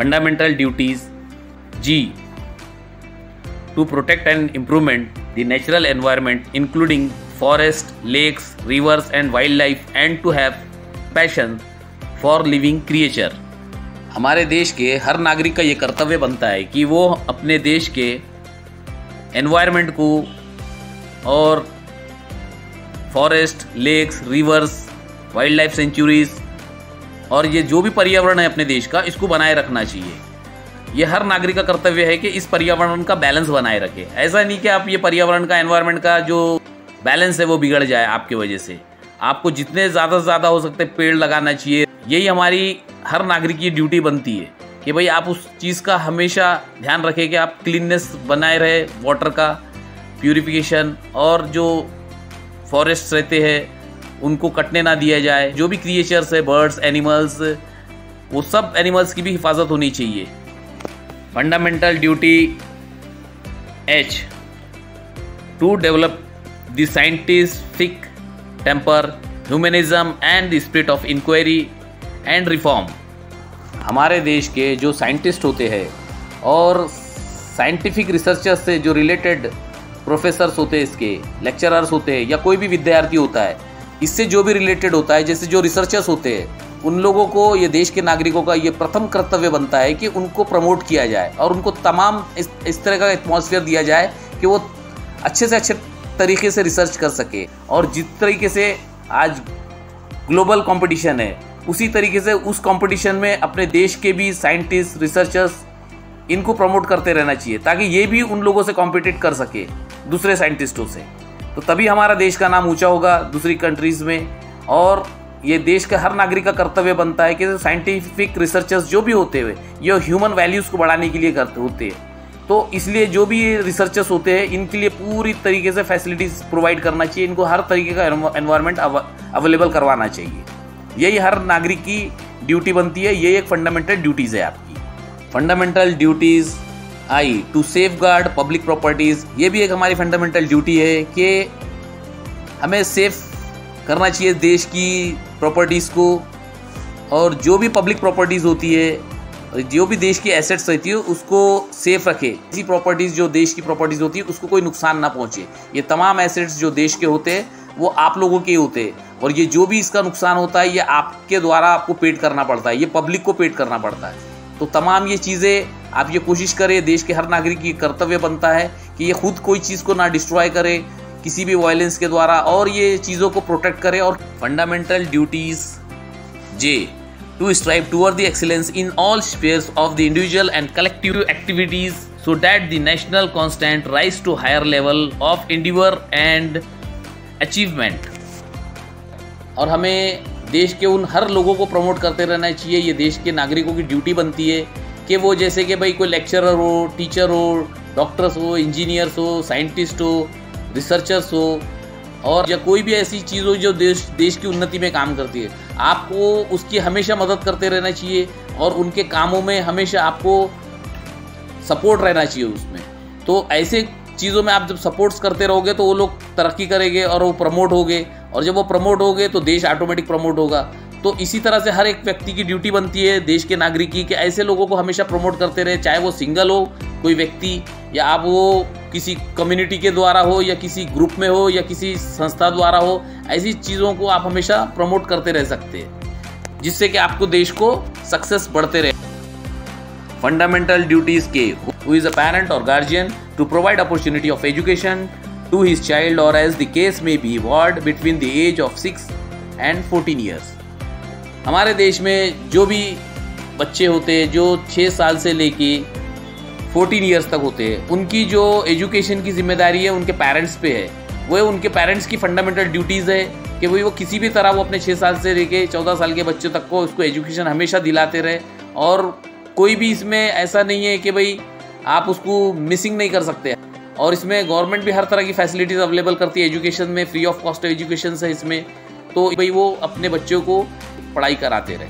Fundamental duties. G. To protect and improvement the natural environment including forest, lakes, rivers and wildlife and to have passion for living creature. हमारे देश के हर नागरिक का ये कर्तव्य बनता है कि वो अपने देश के एनवायरनमेंट को और forest, lakes, rivers, wild life sanctuaries और ये जो भी पर्यावरण है अपने देश का, इसको बनाए रखना चाहिए। ये हर नागरिक का कर्तव्य है कि इस पर्यावरण का बैलेंस बनाए रखे। ऐसा नहीं कि आप ये पर्यावरण का, एनवायरनमेंट का जो बैलेंस है वो बिगड़ जाए आपकी वजह से। आपको जितने ज़्यादा से ज़्यादा हो सकते पेड़ लगाना चाहिए। यही हमारी हर नागरिक की ड्यूटी बनती है कि भाई आप उस चीज़ का हमेशा ध्यान रखें कि आप क्लीननेस बनाए रहे, वाटर का प्यूरिफिकेशन, और जो फॉरेस्ट रहते हैं उनको कटने ना दिया जाए। जो भी क्रिएचर्स है, बर्ड्स, एनिमल्स, वो सब एनिमल्स की भी हिफाजत होनी चाहिए। Fundamental duty H. To develop the scientific temper, humanism and the spirit of inquiry and reform. हमारे देश के जो साइंटिस्ट होते हैं और साइंटिफिक रिसर्चर्स से जो रिलेटेड प्रोफेसर्स होते हैं, इसके लेक्चरर्स होते हैं या कोई भी विद्यार्थी होता है, इससे जो भी रिलेटेड होता है, जैसे जो रिसर्चर्स होते हैं, उन लोगों को, ये देश के नागरिकों का ये प्रथम कर्तव्य बनता है कि उनको प्रमोट किया जाए और उनको तमाम इस तरह का एटमॉस्फेयर दिया जाए कि वो अच्छे से अच्छे तरीके से रिसर्च कर सके। और जिस तरीके से आज ग्लोबल कंपटीशन है, उसी तरीके से उस कंपटीशन में अपने देश के भी साइंटिस्ट, रिसर्चर्स, इनको प्रमोट करते रहना चाहिए ताकि ये भी उन लोगों से कॉम्पिटिट कर सके, दूसरे साइंटिस्टों से। तो तभी हमारा देश का नाम ऊंचा होगा दूसरी कंट्रीज़ में। और ये देश का हर नागरिक का कर्तव्य बनता है कि साइंटिफिक रिसर्चर्स जो भी होते हुए ये ह्यूमन वैल्यूज़ को बढ़ाने के लिए करते होते हैं। तो इसलिए जो भी रिसर्चर्स होते हैं इनके लिए पूरी तरीके से फैसिलिटीज़ प्रोवाइड करना चाहिए, इनको हर तरीके का एनवायरनमेंट अवेलेबल करवाना चाहिए। यही हर नागरिक की ड्यूटी बनती है। ये एक फंडामेंटल ड्यूटीज़ है आपकी। Fundamental duties I. To safeguard public properties. ये भी एक हमारी फंडामेंटल ड्यूटी है कि हमें सेफ करना चाहिए देश की प्रॉपर्टीज़ को, और जो भी पब्लिक प्रॉपर्टीज़ होती है, जो भी देश की एसेट्स रहती है, उसको सेफ रखे। ऐसी प्रॉपर्टीज़ जो देश की प्रॉपर्टीज़ होती है उसको कोई नुकसान ना पहुँचे। ये तमाम एसेट्स जो देश के होते हैं वो आप लोगों के होते हैं, और ये जो भी इसका नुकसान होता है ये आपके द्वारा आपको पेड करना पड़ता है, ये पब्लिक को पेड करना पड़ता है। तो तमाम ये चीज़ें आप ये कोशिश करें, देश के हर नागरिक की कर्तव्य बनता है कि ये खुद कोई चीज़ को ना डिस्ट्रॉय करे किसी भी वायलेंस के द्वारा, और ये चीज़ों को प्रोटेक्ट करे। और fundamental duties J. To strive toward the excellence in all spheres of the individual and collective activities so that the national constant rise to higher level of endeavour and achievement. और हमें देश के उन हर लोगों को promote करते रहना चाहिए। ये देश के नागरिकों की ड्यूटी बनती है कि वो, जैसे कि भाई कोई लेक्चरर हो, टीचर हो, डॉक्टर्स हो, इंजीनियर्स हो, साइंटिस्ट हो, रिसर्चर्स हो, और या कोई भी ऐसी चीज़ हो जो देश की उन्नति में काम करती है, आपको उसकी हमेशा मदद करते रहना चाहिए और उनके कामों में हमेशा आपको सपोर्ट रहना चाहिए उसमें। तो ऐसे चीज़ों में आप जब सपोर्ट्स करते रहोगे तो वो लोग तरक्की करेंगे और वो प्रमोट होंगे, और जब वो प्रमोट होंगे तो देश ऑटोमेटिक प्रमोट होगा। तो इसी तरह से हर एक व्यक्ति की ड्यूटी बनती है देश के नागरिक की कि ऐसे लोगों को हमेशा प्रमोट करते रहे, चाहे वो सिंगल हो कोई व्यक्ति, या आप वो किसी कम्युनिटी के द्वारा हो, या किसी ग्रुप में हो, या किसी संस्था द्वारा हो। ऐसी चीज़ों को आप हमेशा प्रमोट करते रह सकते हैं, जिससे कि आपको देश को सक्सेस बढ़ते रहे। Fundamental duties K who is a parent और guardian to provide opportunity of education to his child or as the case may be ward between the age of 6 and 14 years। हमारे देश में जो भी बच्चे होते हैं जो 6 साल से लेके 14 ईयर्स तक होते हैं, उनकी जो एजुकेशन की जिम्मेदारी है उनके पेरेंट्स पे है। वो उनके पेरेंट्स की फंडामेंटल ड्यूटीज़ है कि वो किसी भी तरह वो अपने 6 साल से लेके 14 साल के बच्चों तक को उसको एजुकेशन हमेशा दिलाते रहे। और कोई भी इसमें ऐसा नहीं है कि भाई आप उसको मिसिंग नहीं कर सकते। और इसमें गवर्नमेंट भी हर तरह की फैसिलिटीज़ अवेलेबल करती है एजुकेशन में, फ्री ऑफ कॉस्ट एजुकेशन है इसमें। तो भाई वो अपने बच्चों को पढ़ाई कराते रहे।